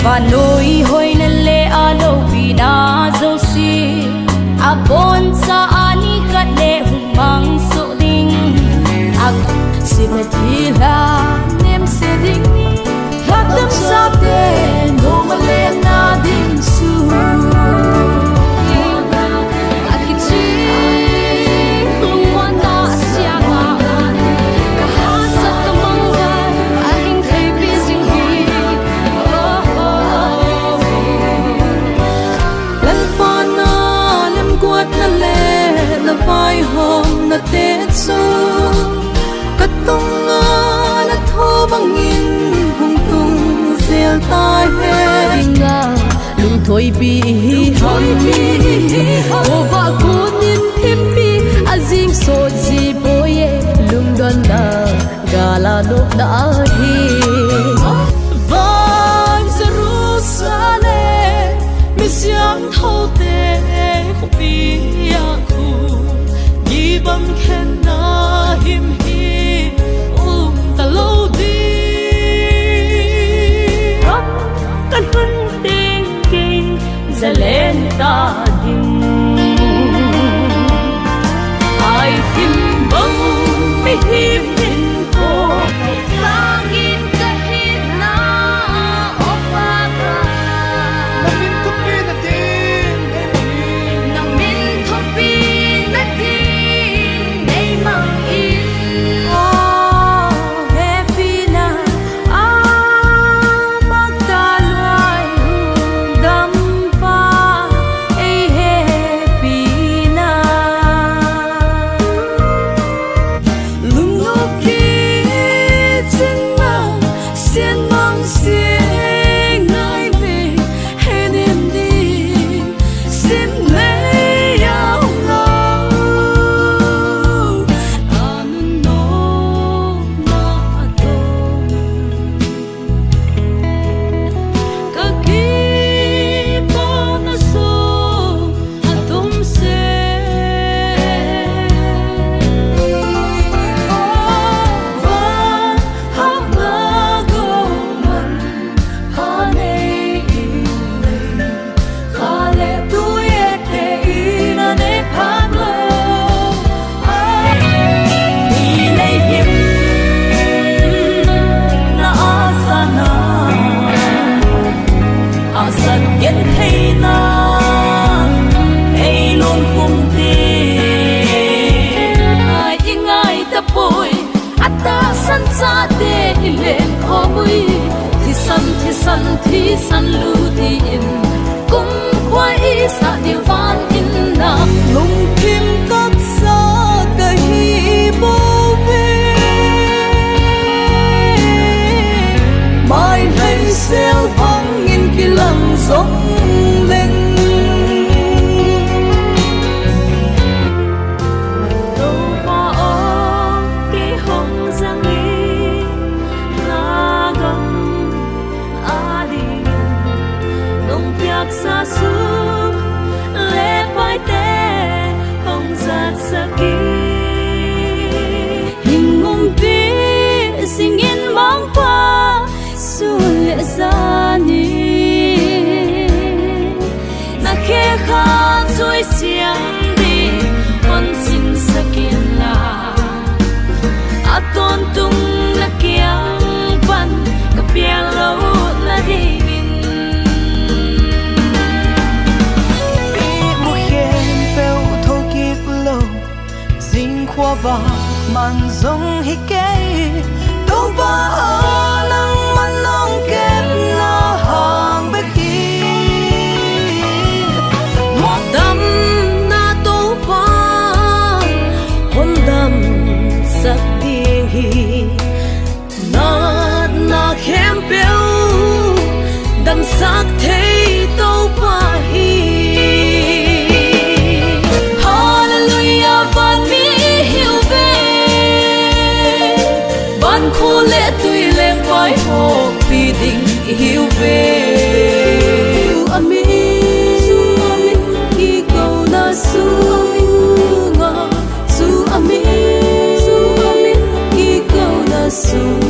và nỗi hoi na le alo pina zo si a bon sa ani kat le mang so ding ak simatila nem se ding hat dam sa te no male na ding su vai hôm na tết xuân cất tung na thô bằng in hùng tung xel tai hết lung thôi bi ô ba cuốn in thêm bi azim so gì boye lung đoan na gala lúc đã hi vang Jerusalem misiam thâu tê không bi băng khen na him hi ta lâu đi căn phân tiếng kinh giờ lên ta đình ai him băng mi him him cô sang in cái him na opa ka na min thúc bi na tin na min thúc bi na tin thi san lu thi in kum khoai sa điều van in na lung kim các sa ka hi bo ve mai hay sel vang in kilang song lên sa su le pai te hong zat saki hình ti sing in mang pa su le za ni na khe kha choi siang di on sin sakin la aton tung na kyang pan ka piang lo la di khoa và màn giống hi kê đâu ba lăng man long kết na hàng bê khi một đâm na đâu ba hôn đâm sắc đi na khem béo đâm sắc thấy đâu ba hi khu lệ tuy lên vai hồ vì định hiểu về amin khi cầu na su ngờ su amin khi cầu na su